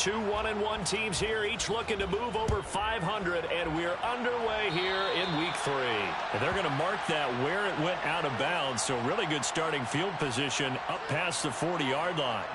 Two 1-1 teams here, each looking to move over 500, and we're underway here in week 3. And they're going to mark that where it went out of bounds, so really good starting field position up past the 40-yard line.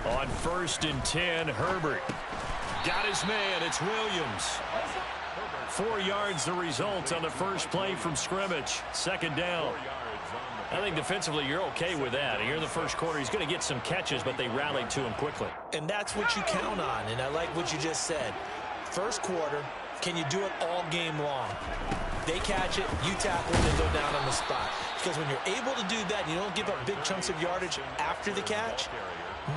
On 1st and 10, Herbert got his man. It's Williams. 4 yards the result on the first play from scrimmage. 2nd down. I think defensively you're okay with that. Here in the first quarter, he's going to get some catches, but they rallied to him quickly. And that's what you count on, and I like what you just said. First quarter, can you do it all game long? They catch it, you tackle, and they go down on the spot. Because when you're able to do that, you don't give up big chunks of yardage after the catch.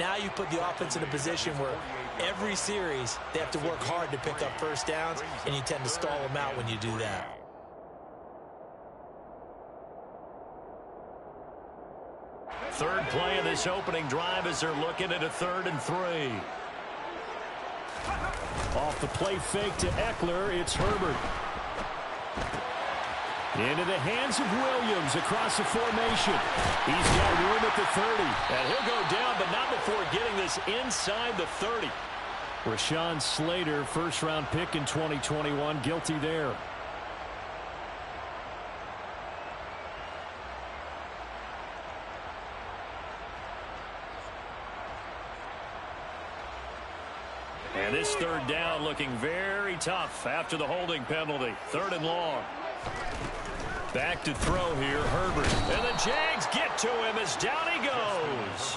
Now you put the offense in a position where every series they have to work hard to pick up first downs, and you tend to stall them out when you do that. Third play of this opening drive as they're looking at a 3rd and 3. Off the play fake to Eckler, it's Herbert. Into the hands of Williams across the formation. He's got room at the 30. And he'll go down, but not before getting this inside the 30. Rashawn Slater, first-round pick in 2021, guilty there. And this 3rd down looking very tough after the holding penalty. 3rd and long. Back to throw here, Herbert. And the Jags get to him as down he goes.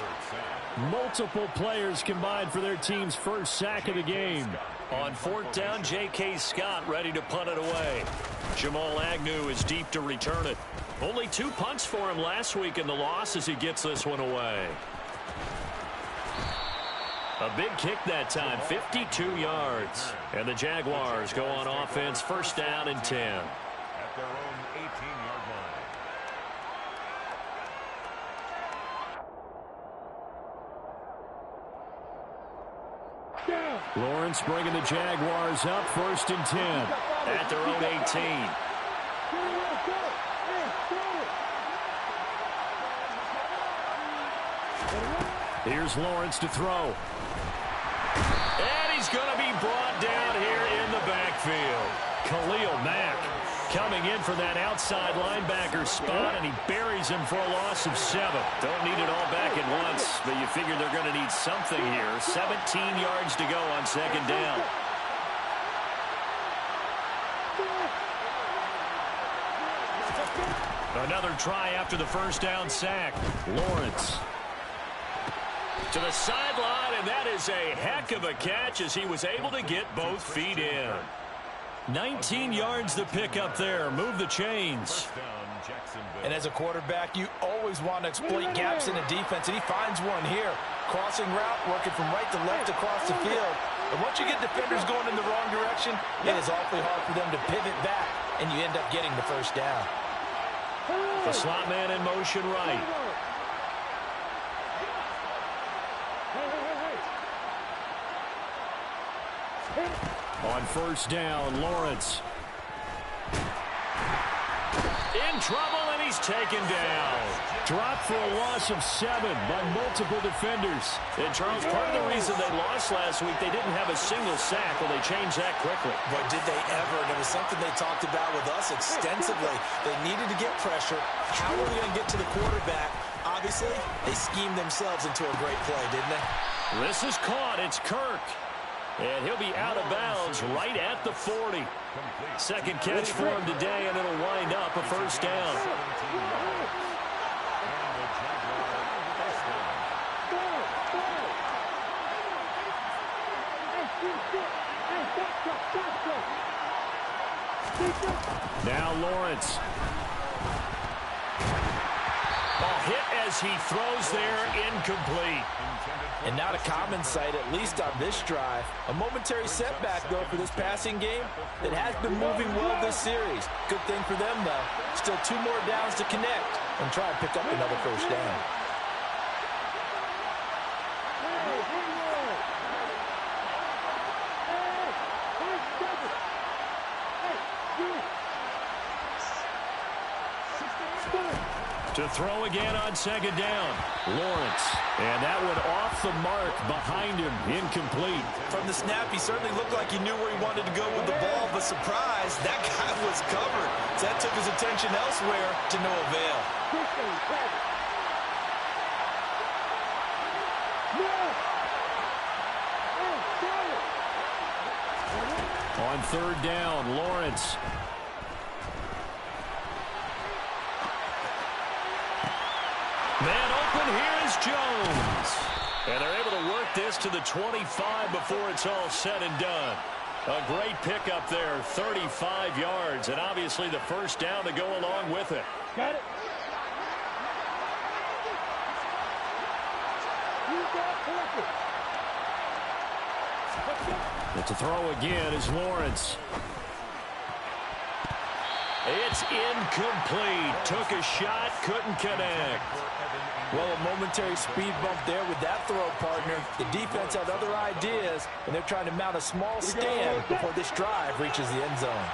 Multiple players combined for their team's first sack of the game. On 4th down, J.K. Scott ready to punt it away. Jamal Agnew is deep to return it. Only 2 punts for him last week in the loss as he gets this one away. A big kick that time, 52 yards. And the Jaguars go on offense, 1st down and 10. At their own 18-yard line. Lawrence bringing the Jaguars up, 1st and 10. At their own 18. Here's Lawrence to throw. And he's going to be brought down here in the backfield. Khalil Mack coming in for that outside linebacker spot, and he buries him for a loss of 7. Don't need it all back at once, but you figure they're going to need something here. 17 yards to go on 2nd down. Another try after the 1st down sack. Lawrence to the sideline, and that is a heck of a catch as he was able to get both feet in. 19 yards to pick up there. Move the chains. And as a quarterback, you always want to exploit gaps in the defense, and he finds one here. Crossing route, working from right to left across the field. And once you get defenders going in the wrong direction, it is awfully hard for them to pivot back, and you end up getting the 1st down. The slot man in motion right. On 1st down, Lawrence. In trouble, and he's taken down. Dropped for a loss of 7 by multiple defenders. And, Charles, part of the reason they lost last week, they didn't have a single sack. Well, they changed that quickly. But did they ever? And it was something they talked about with us extensively. They needed to get pressure. How are we going to get to the quarterback? Obviously, they schemed themselves into a great play, didn't they? This is caught. It's Kirk. And he'll be out of bounds right at the 40. 2nd catch for him today, and it'll wind up a 1st down. Now Lawrence. Oh, hit as he throws there, incomplete. And not a common sight, at least on this drive. A momentary setback, though, for this passing game that has been moving well this series. Good thing for them, though. Still 2 more downs to connect and try and pick up another first down. To throw again on second down, Lawrence. And that one off the mark behind him, incomplete. From the snap, he certainly looked like he knew where he wanted to go with the ball, but surprise, that guy was covered. So that took his attention elsewhere to no avail. On third down, Lawrence. Man open, here is Jones. And they're able to work this to the 25 before it's all said and done. A great pickup there, 35 yards, and obviously the first down to go along with it. Got it. But to throw again is Lawrence. It's incomplete. Took a shot, couldn't connect. Well, a momentary speed bump there with that throw, partner. The defense had other ideas, and they're trying to mount a small stand before this drive reaches the end zone.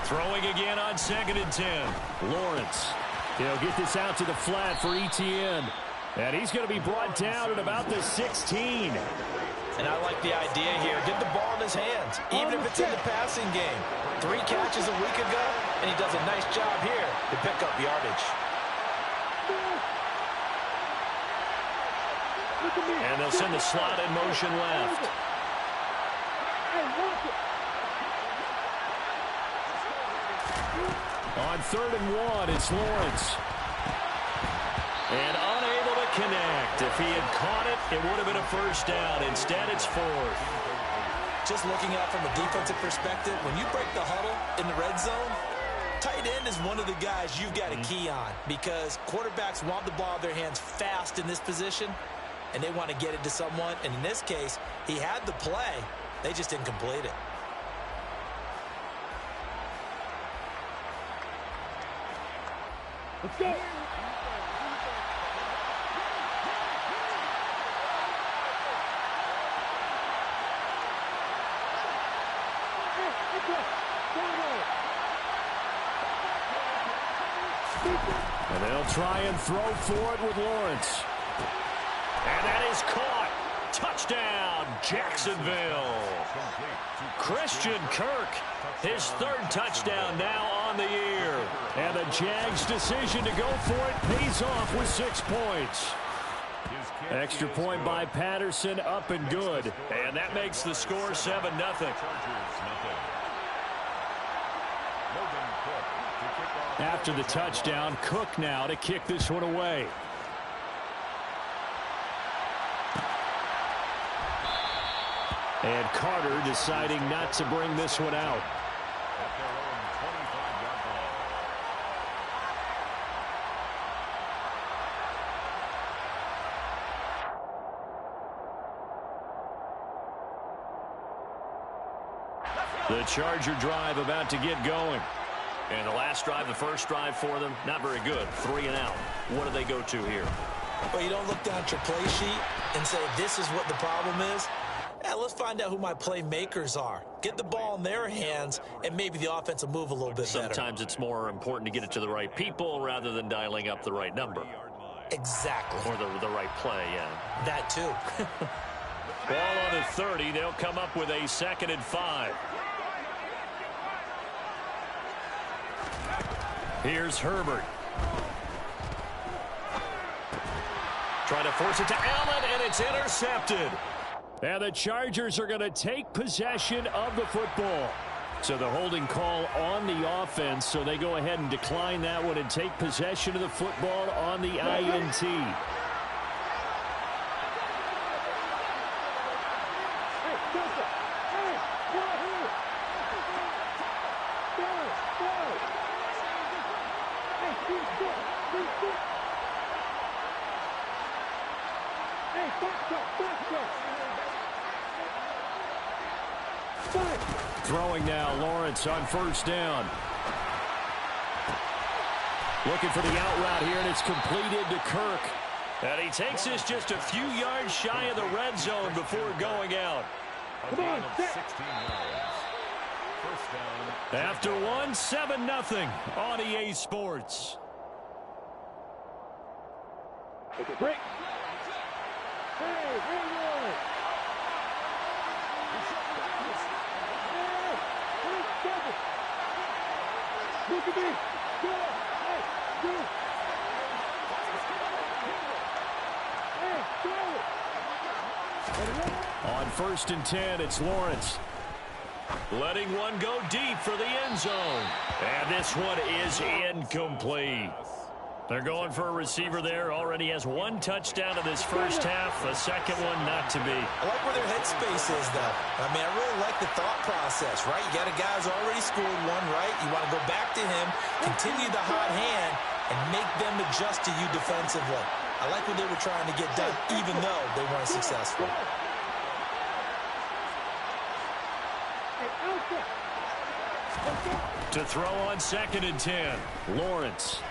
Throwing again on 2nd and 10. Lawrence. He'll get this out to the flat for Etienne. And he's going to be brought down at about the 16. And I like the idea here. Get the ball in his hands, even if it's in the passing game. 3 catches a week ago, and he does a nice job here to pick up yardage. And they'll send the slot in motion left. On 3rd and 1, it's Lawrence. And unable to connect. If he had caught it, it would have been a first down. Instead, it's 4th. Just looking at it from a defensive perspective, when you break the huddle in the red zone, tight end is one of the guys you've got to key on because quarterbacks want the ball in their hands fast in this position, and they want to get it to someone. And in this case, he had the play. They just didn't complete it. Let's go. And they'll try and throw for it with Lawrence. And that is caught. Touchdown, Jacksonville. Christian Kirk, his 3rd touchdown now on the year. And the Jags' decision to go for it pays off with 6 points. Extra point by Patterson, up and good. And that makes the score 7-0. After the touchdown, Cook now to kick this one away. And Carter deciding not to bring this one out. The Charger drive about to get going. And the last drive, the first drive for them, not very good. 3 and out. What do they go to here? Well, you don't look down at your play sheet and say, this is what the problem is. Yeah, let's find out who my playmakers are. Get the ball in their hands, and maybe the offense will move a little bit better. Sometimes it's more important to get it to the right people rather than dialing up the right number. Exactly. Or the right play, yeah. That too. Ball on the 30. They'll come up with a 2nd and 5. Here's Herbert. Trying to force it to Allen, and it's intercepted. And the Chargers are going to take possession of the football. So the holding call on the offense, so they go ahead and decline that one and take possession of the football on the INT. Throwing now, Lawrence on first down. Looking for the out route here, and it's completed to Kirk. And he takes this just a few yards shy of the red zone before going out. Come on, 16 yards. First down. After one, 7-0 on EA Sports. Break. Hey, look at me. Go. Hey, go. On first and 10, it's Lawrence. Letting one go deep for the end zone. And this one is incomplete. They're going for a receiver there. Already has one touchdown in this first half. A second one not to be. I like where their headspace is, though. I mean, I really like the thought process, right? You got a guy who's already scored one, right? You want to go back to him, continue the hot hand, and make them adjust to you defensively. I like what they were trying to get done, even though they weren't successful. To throw on second and 10, Lawrence.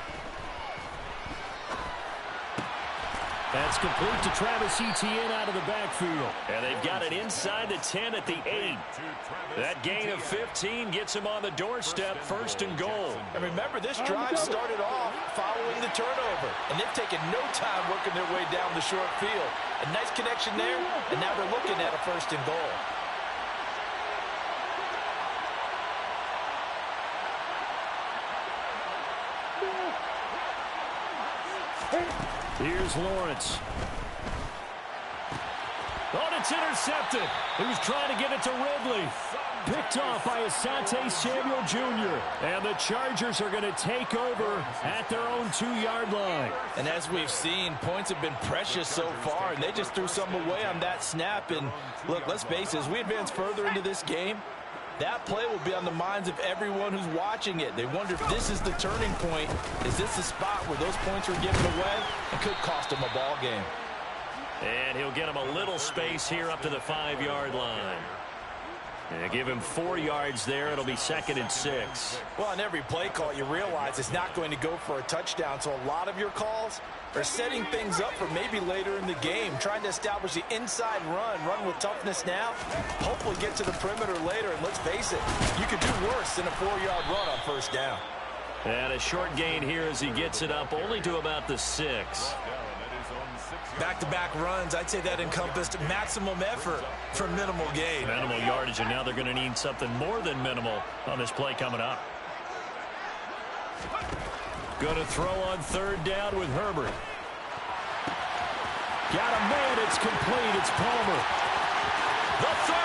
That's complete to Travis Etienne out of the backfield. And they've got it inside the 10 at the 8. That gain of 15 gets him on the doorstep, first and goal. And remember, this drive started off following the turnover. And they've taken no time working their way down the short field. A nice connection there, and now they're looking at a first and goal. Here's Lawrence. Oh, it's intercepted. He was trying to get it to Ridley. Picked off by Asante Samuel Jr. And the Chargers are going to take over at their own 2-yard line. And as we've seen, points have been precious so far, and they just threw some away on that snap. And look, let's face it, as we advance further into this game, that play will be on the minds of everyone who's watching it. They wonder if this is the turning point. Is this the spot where those points are given away? It could cost them a ball game. And he'll get him a little space here up to the 5-yard line. And give him 4 yards there. It'll be second and 6. Well, on every play call, you realize it's not going to go for a touchdown. So a lot of your calls are setting things up for maybe later in the game, trying to establish the inside run with toughness now, hopefully get to the perimeter later. And let's face it, you could do worse than a 4-yard run on first down. And a short gain here as he gets it up only to about the 6. Back-to-back runs, I'd say that encompassed maximum effort for minimal gain. Minimal yardage, and now they're going to need something more than minimal on this play coming up. Going to throw on third down with Herbert. Got a man, it's complete, it's Palmer. The 30,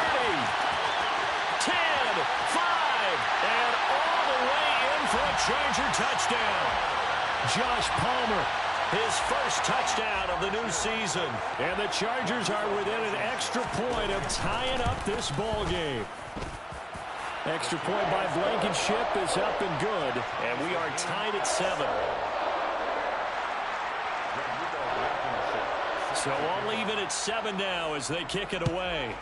10, 5, and all the way in for a Charger touchdown. Josh Palmer. His first touchdown of the new season. And the Chargers are within an extra point of tying up this ball game. Extra point by Blankenship is up and good. And we are tied at 7. So all even at 7 now as they kick it away.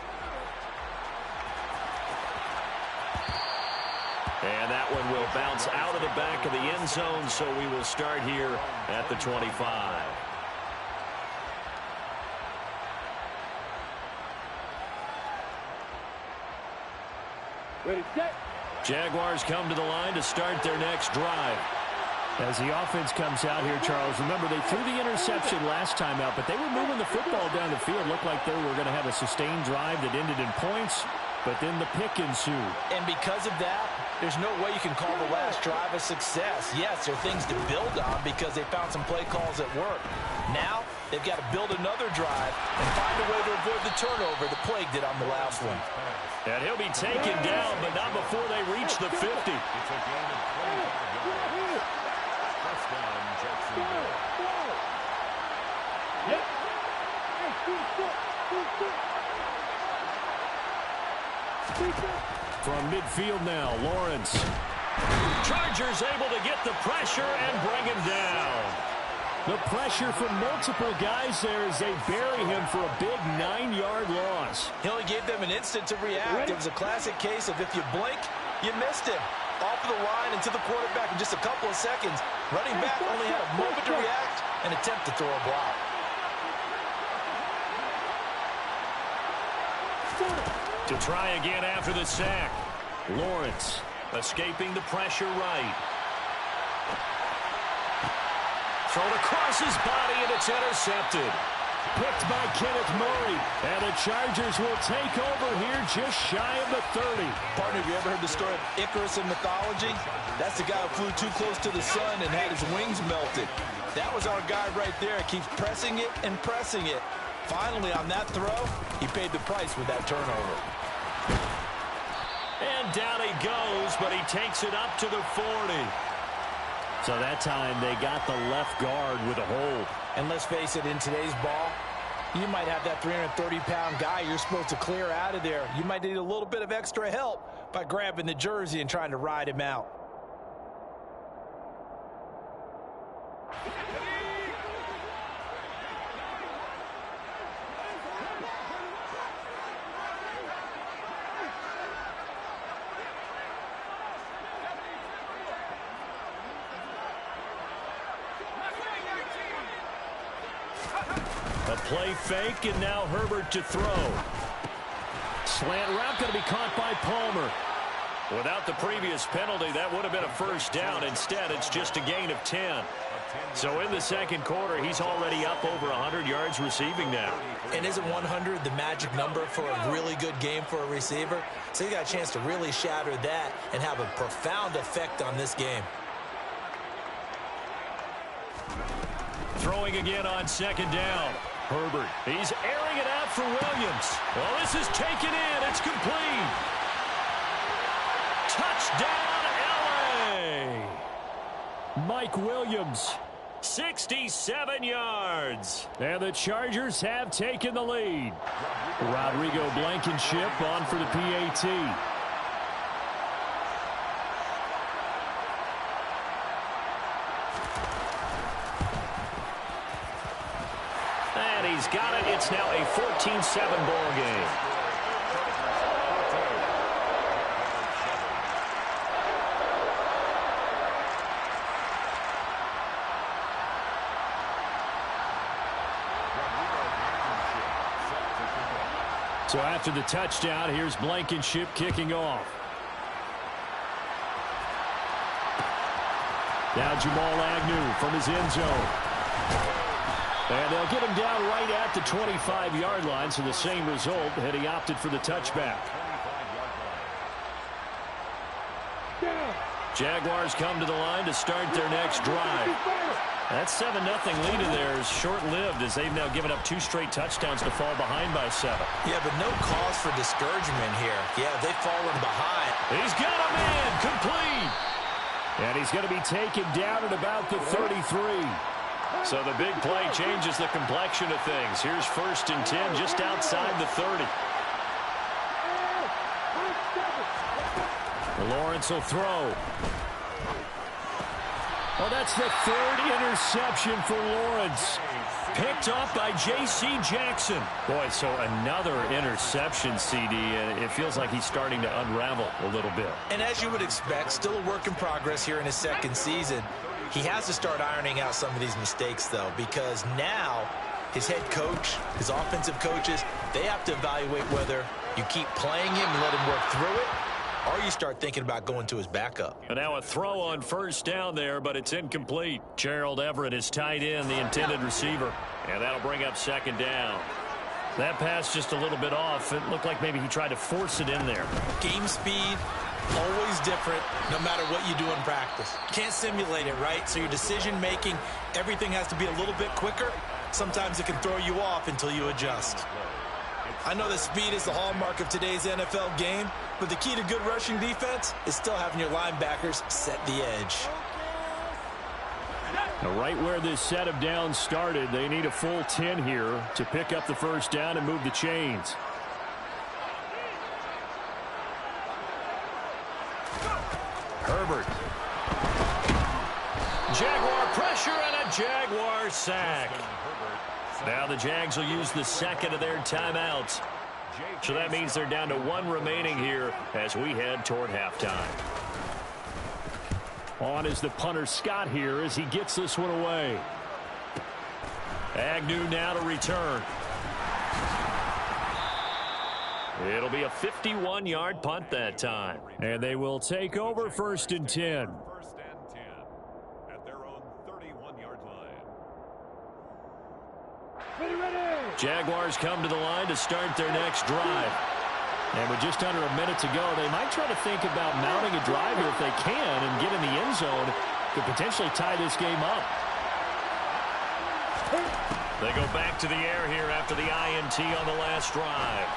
And that one will bounce out of the back of the end zone, so we will start here at the 25. Ready, set. Jaguars come to the line to start their next drive. As the offense comes out here, Charles, remember they threw the interception last time out, but they were moving the football down the field. Looked like they were going to have a sustained drive that ended in points, but then the pick ensued. And because of that, there's no way you can call the last drive a success. Yes, there are things to build on because they found some play calls that work. Now, they've got to build another drive and find a way to avoid the turnover that plagued it on the last one. And he'll be taken down, but not before they reach the 50. It's a gain of 25 yards. First down, Jacksonville. From midfield now, Lawrence. Chargers able to get the pressure and bring him down. The pressure from multiple guys there as they bury him for a big 9-yard loss. He only gave them an instant to react. It was a classic case of if you blink, you missed him. Off of the line and to the quarterback in just a couple of seconds. Running back only had a moment to react and attempt to throw a block. To try again after the sack. Lawrence escaping the pressure right. Thrown across his body, and it's intercepted. Picked by Kenneth Murray, and the Chargers will take over here just shy of the 30. Partner, have you ever heard the story of Icarus in mythology? That's the guy who flew too close to the sun and had his wings melted. That was our guy right there. Keeps pressing it and pressing it. Finally, on that throw, he paid the price with that turnover. And down he goes, but he takes it up to the 40. So that time they got the left guard with a hold. And let's face it, in today's ball, you might have that 330-pound guy you're supposed to clear out of there. You might need a little bit of extra help by grabbing the jersey and trying to ride him out. A play fake, and now Herbert to throw. Slant route going to be caught by Palmer. Without the previous penalty, that would have been a first down. Instead, it's just a gain of 10. So in the second quarter, he's already up over 100 yards receiving now. And isn't 100 the magic number for a really good game for a receiver? So you got a chance to really shatter that and have a profound effect on this game. Throwing again on second down. Herbert, he's airing it out for Williams. Well, this is taken in. It's complete. Touchdown, L.A. Mike Williams, 67 yards. And the Chargers have taken the lead. Rodrigo Blankenship on for the PAT. He's got it. It's now a 14-7 ball game. So after the touchdown, here's Blankenship kicking off. Now Jamal Agnew from his end zone. And they'll get him down right at the 25-yard line, so the same result had he opted for the touchback. Jaguars come to the line to start their next drive. That 7-0 lead in there is short-lived as they've now given up 2 straight touchdowns to fall behind by 7. Yeah, but no cause for discouragement here. Yeah, they've fallen behind. He's got a man complete. And he's going to be taken down at about the 33. So the big play changes the complexion of things. Here's 1st and 10 just outside the 30. Lawrence will throw. Well, that's the 3rd interception for Lawrence. Picked off by J.C. Jackson. Boy, so another interception, CD, and it feels like he's starting to unravel a little bit. And as you would expect, still a work in progress here in his second season. He has to start ironing out some of these mistakes, though, because now his head coach, his offensive coaches, they have to evaluate whether you keep playing him and let him work through it, or you start thinking about going to his backup. And now a throw on 1st down there, but it's incomplete. Gerald Everett is tied in, the intended receiver. And that'll bring up 2nd down. That pass just a little bit off. It looked like maybe he tried to force it in there. Game speed, always different, no matter what you do in practice. Can't simulate it, right? So your decision-making, everything has to be a little bit quicker. Sometimes it can throw you off until you adjust. I know that speed is the hallmark of today's NFL game, but the key to good rushing defense is still having your linebackers set the edge. Now, right where this set of downs started, they need a full 10 here to pick up the 1st down and move the chains. Jaguar sack. Now the Jags will use the second of their timeouts. So that means they're down to one remaining here as we head toward halftime. On is the punter Scott here as he gets this one away. Agnew now to return. It'll be a 51-yard punt that time. And they will take over 1st and 10. First and 10 at their own 31-yard line. Jaguars come to the line to start their next drive. And with just under a minute to go, they might try to think about mounting a drive here if they can and get in the end zone to potentially tie this game up. They go back to the air here after the INT on the last drive.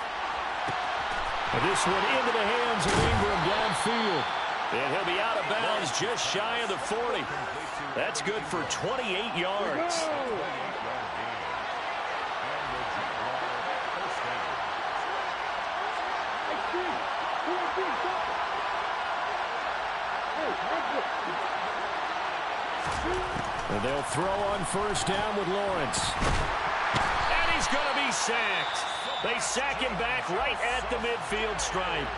And this one into the hands of Ingram downfield. And he'll be out of bounds just shy of the 40. That's good for 28 yards. And they'll throw on 1st down with Lawrence. And he's going to be sacked. They sack him back right at the midfield stripe.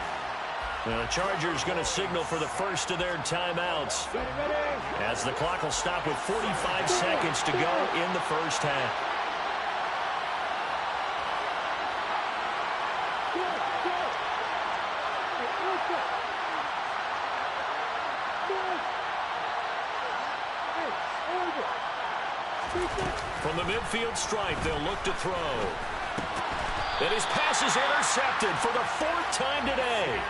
And the Chargers going to signal for the first of their timeouts as the clock will stop with 45 seconds to go in the first half. From the midfield stripe, they'll look to throw. And his pass is intercepted for the 4th time today.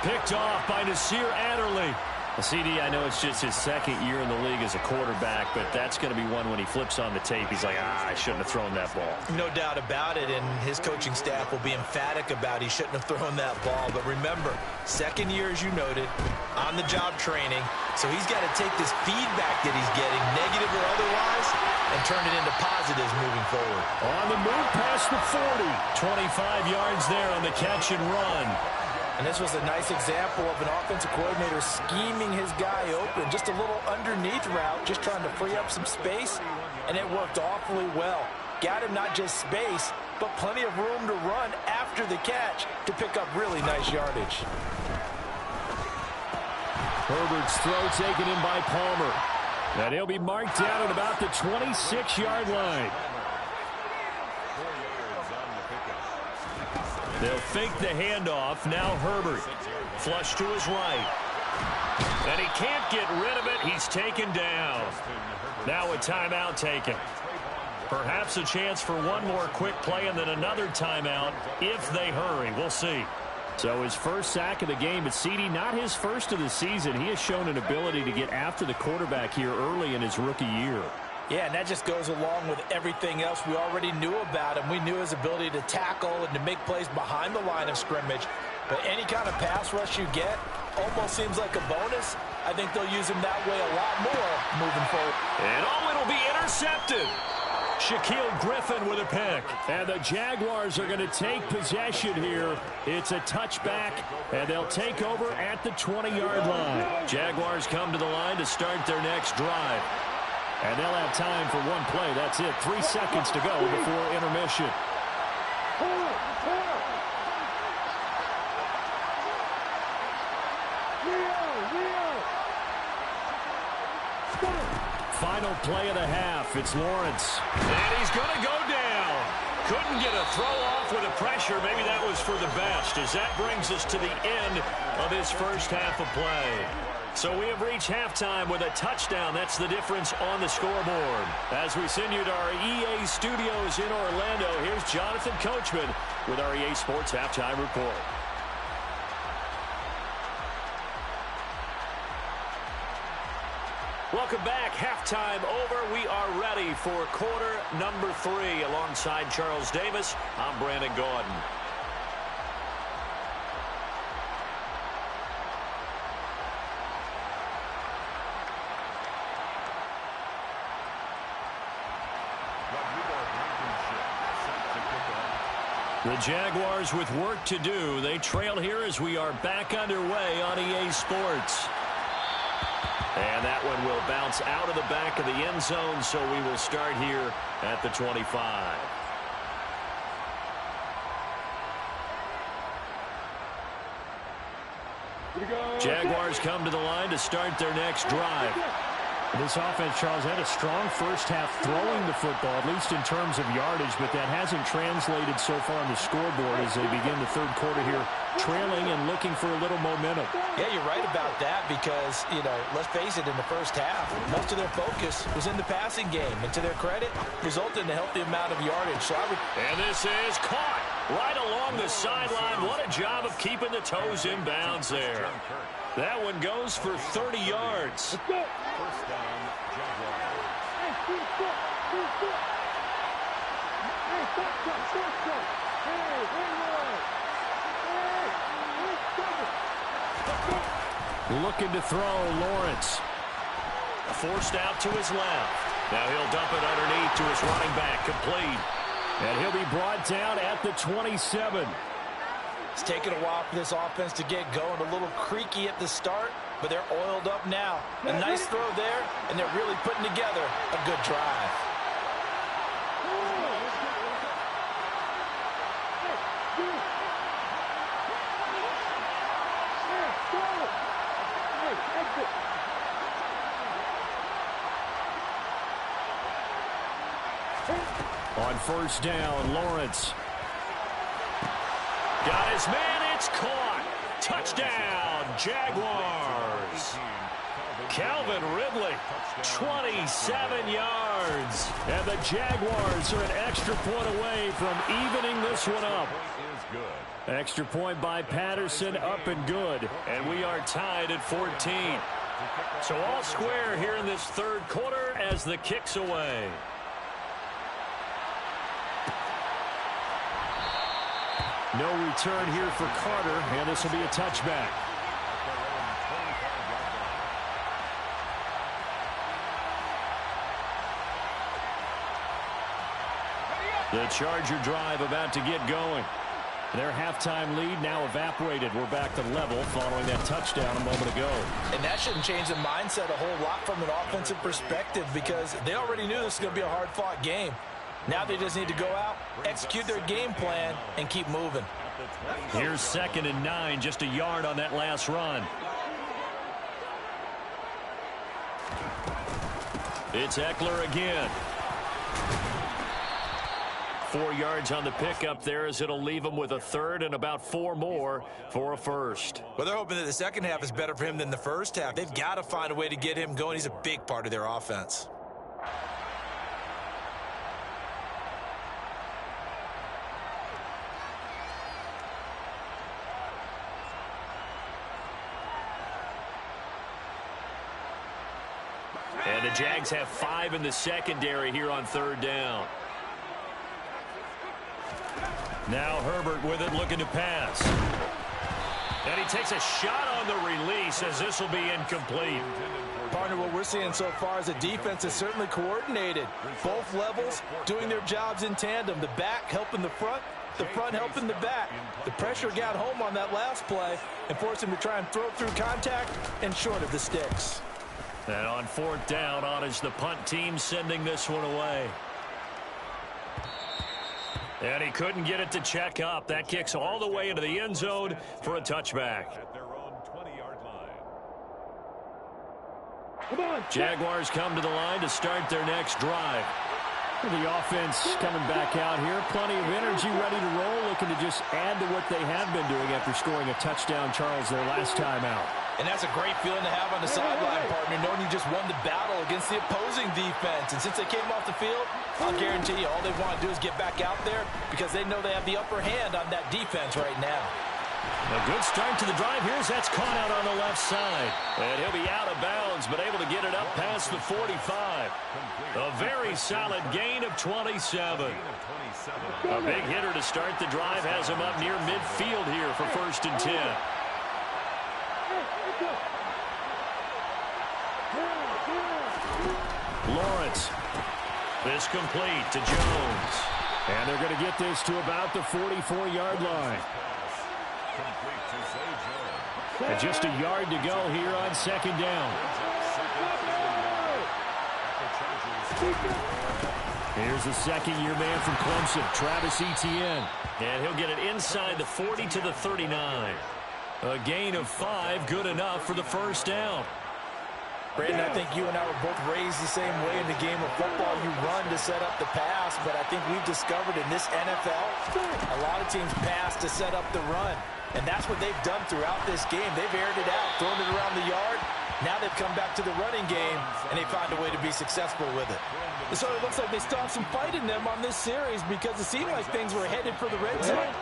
Picked off by Nasir Adderley. CD, I know it's just his 2nd year in the league as a quarterback, but that's going to be one when he flips on the tape. He's like, I shouldn't have thrown that ball. No doubt about it, and his coaching staff will be emphatic about he shouldn't have thrown that ball. But remember, 2nd year, as you noted, on-the-job training, so he's got to take this feedback that he's getting, negative or otherwise, and turn it into positives moving forward. On the move past the 40. 25 yards there on the catch and run. And this was a nice example of an offensive coordinator scheming his guy open. Just a little underneath route, just trying to free up some space, and it worked awfully well. Got him not just space, but plenty of room to run after the catch to pick up really nice yardage. Herbert's throw taken in by Palmer. And he'll be marked down at about the 26-yard line. They'll fake the handoff. Now Herbert. Flush to his right. And he can't get rid of it. He's taken down. Now a timeout taken. Perhaps a chance for one more quick play and then another timeout if they hurry. We'll see. So his first sack of the game, but CD, not his first of the season. He has shown an ability to get after the quarterback here early in his rookie year. Yeah, and that just goes along with everything else we already knew about him. We knew his ability to tackle and to make plays behind the line of scrimmage. But any kind of pass rush you get almost seems like a bonus. I think they'll use him that way a lot more moving forward. And it'll be intercepted. Shaquille Griffin with a pick. And the Jaguars are going to take possession here. It's a touchback, and they'll take over at the 20-yard line. Jaguars come to the line to start their next drive. And they'll have time for one play. That's it. 3 seconds to go before intermission. Final play of the half. It's Lawrence. And he's going to go down. Couldn't get a throw off with the pressure. Maybe that was for the best, as that brings us to the end of his first half of play. So we have reached halftime with a touchdown. That's the difference on the scoreboard. As we send you to our EA studios in Orlando, here's Jonathan Coachman with our EA Sports Halftime Report. Welcome back. Halftime over. We are ready for quarter number 3. Alongside Charles Davis, I'm Brandon Gordon. The Jaguars with work to do. They trail here as we are back underway on EA Sports. And that one will bounce out of the back of the end zone, so we will start here at the 25. Jaguars come to the line to start their next drive. This offense, Charles, had a strong first half throwing the football, at least in terms of yardage, but that hasn't translated so far on the scoreboard as they begin the third quarter here, trailing and looking for a little momentum. Yeah, you're right about that because, let's face it, in the first half, most of their focus was in the passing game. And to their credit, resulted in a healthy amount of yardage. So And this is caught right along the sideline. What a job of keeping the toes in bounds there. That one goes for 30 yards. First down, Jaguars. Looking to throw, Lawrence. Forced out to his left. Now he'll dump it underneath to his running back, complete. And he'll be brought down at the 27. It's taken a while for this offense to get going. A little creaky at the start, but they're oiled up now. A nice throw there, and they're really putting together a good drive. On first down, Lawrence. Got his man, it's caught. Touchdown, Jaguars. Calvin Ridley, 27 yards. And the Jaguars are an extra point away from evening this one up. Extra point by Patterson, up and good. And we are tied at 14. So all square here in this third quarter as the kick's away. No return here for Carter, and this will be a touchback. The Charger drive about to get going. Their halftime lead now evaporated. We're back to level following that touchdown a moment ago. And that shouldn't change the mindset a whole lot from an offensive perspective because they already knew this was going to be a hard-fought game. Now they just need to go out, execute their game plan, and keep moving. Here's 2nd and 9, just a yard on that last run. It's Eckler again. 4 yards on the pickup there as it'll leave him with a third and about 4 more for a first. Well, they're hoping that the second half is better for him than the first half. They've got to find a way to get him going. He's a big part of their offense. And the Jags have 5 in the secondary here on third down. Now Herbert with it, looking to pass. And he takes a shot on the release as this will be incomplete. Partner, what we're seeing so far is a defense is certainly coordinated. Both levels doing their jobs in tandem. The back helping the front helping the back. The pressure got home on that last play and forced him to try and throw through contact and short of the sticks. And on fourth down, on is the punt team sending this one away. And he couldn't get it to check up. That kicks all the way into the end zone for a touchback. At their own 20-yard line. Come on, Jaguars come to the line to start their next drive. The offense coming back out here. Plenty of energy, ready to roll, looking to just add to what they have been doing after scoring a touchdown, Charles, their last time out. And that's a great feeling to have on the sideline, partner, knowing you just won the battle against the opposing defense. And since they came off the field, I'll guarantee you all they want to do is get back out there because they know they have the upper hand on that defense right now. A good start to the drive. Here's that's caught out on the left side. And he'll be out of bounds, but able to get it up past the 45. A very solid gain of 27. A big hitter to start the drive has him up near midfield here for 1st and 10. Lawrence. This complete to Jones. And they're going to get this to about the 44-yard line. And just a yard to go here on 2nd down. Here's the second-year man from Clemson, Travis Etienne. And he'll get it inside the 40 to the 39. A gain of 5, good enough for the first down. Brandon, I think you and I were both raised the same way in the game of football. You run to set up the pass, but I think we've discovered in this NFL, a lot of teams pass to set up the run. And that's what they've done throughout this game. They've aired it out, thrown it around the yard. Now they've come back to the running game, and they find a way to be successful with it. So it looks like they still have some fight in them on this series because it seemed like things were headed for the red zone.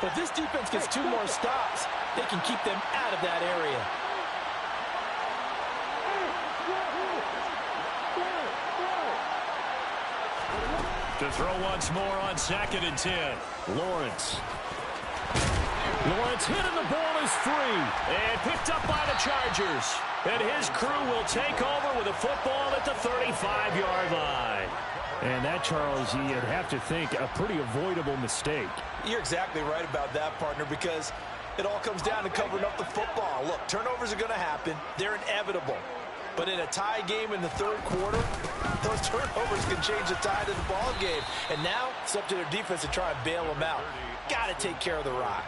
But if this defense gets 2 more stops, they can keep them out of that area. To throw once more on 2nd and 10. Lawrence hit and the ball is free. And picked up by the Chargers. And his crew will take over with a football at the 35-yard line. And that, Charles, you'd have to think a pretty avoidable mistake. You're exactly right about that, partner, because it all comes down to covering up the football. Look, turnovers are going to happen. They're inevitable. But in a tie game in the 3rd quarter, those turnovers can change the tide of the ball game. And now it's up to their defense to try and bail them out. Got to take care of the rock.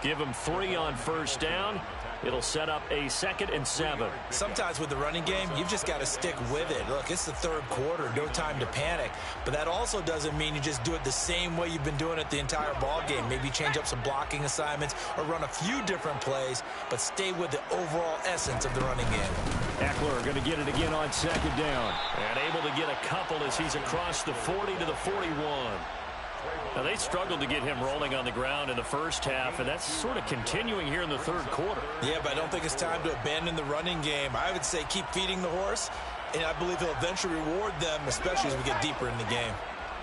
Give them 3 on first down. It'll set up a 2nd and 7. Sometimes with the running game, you've just got to stick with it. Look, it's the 3rd quarter, no time to panic. But that also doesn't mean you just do it the same way you've been doing it the entire ball game. Maybe change up some blocking assignments or run a few different plays, but stay with the overall essence of the running game. Eckler going to get it again on 2nd down. And able to get a couple as he's across the 40 to the 41. Now, they struggled to get him rolling on the ground in the first half, and that's sort of continuing here in the 3rd quarter. Yeah, but I don't think it's time to abandon the running game. I would say keep feeding the horse, and I believe he'll eventually reward them, especially as we get deeper in the game.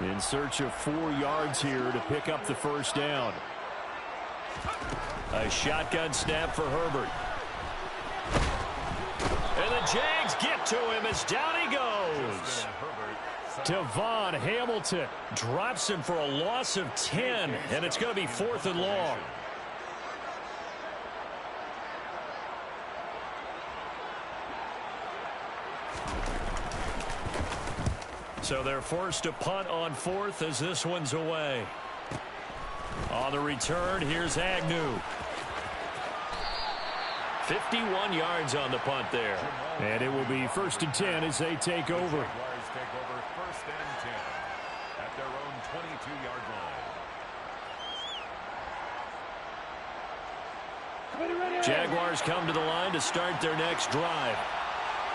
In search of 4 yards here to pick up the first down. A shotgun snap for Herbert. And the Jags get to him as down he goes. Devon Hamilton Drops him for a loss of 10, and it's going to be 4th and long. So they're forced to punt on 4th as this one's away. On the return, here's Agnew. 51 yards on the punt there. And it will be 1st and 10 as they take over. Take over 1st and 10 at their own 22-yard line. Jaguars come to the line to start their next drive.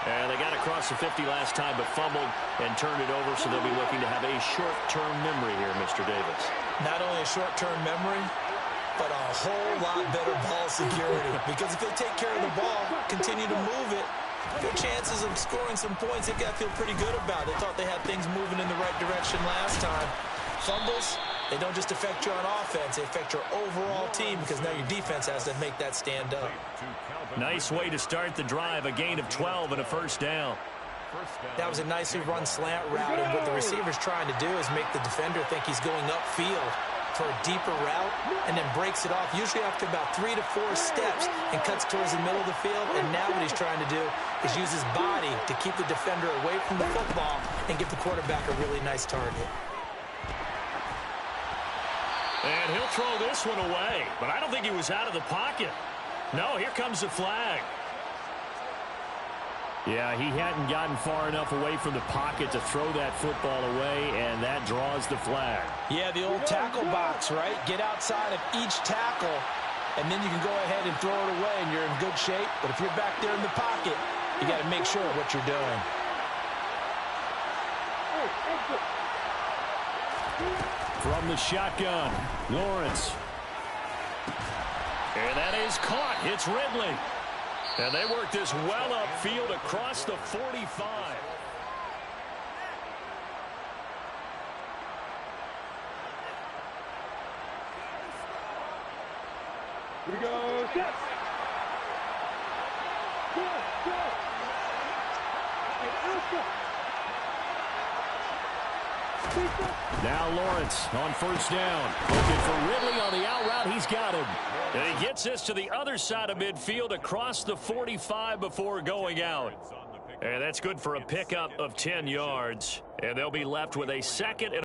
And they got across the 50 last time but fumbled and turned it over, so they'll be looking to have a short-term memory here, Mr. Davis. Not only a short-term memory, but a whole lot better ball security. Because if they take care of the ball, continue to move it, their chances of scoring some points, they got to feel pretty good about. They thought they had things moving in the right direction last time. Fumbles, they don't just affect you on offense, they affect your overall team because now your defense has to make that stand up. Nice way to start the drive, a gain of 12 and a first down. That was a nicely run slant route, and what the receiver's trying to do is make the defender think he's going upfield for a deeper route and then breaks it off, usually after about 3 to 4 steps, and cuts towards the middle of the field. And now what he's trying to do is use his body to keep the defender away from the football and give the quarterback a really nice target. And he'll throw this one away, but I don't think he was out of the pocket. No, here comes the flag. Yeah, he hadn't gotten far enough away from the pocket to throw that football away, and that draws the flag. Yeah, the old tackle box, right? Get outside of each tackle, and then you can go ahead and throw it away, and you're in good shape. But if you're back there in the pocket, you got to make sure of what you're doing. From the shotgun, Lawrence. And that is caught. It's Ridley. And they work this well upfield across the 45. Here we go. Set. Go. Now Lawrence on first down. Looking for Ridley on the out route. He's got him. And he gets this to the other side of midfield across the 45 before going out. And that's good for a pickup of 10 yards. And they'll be left with a second and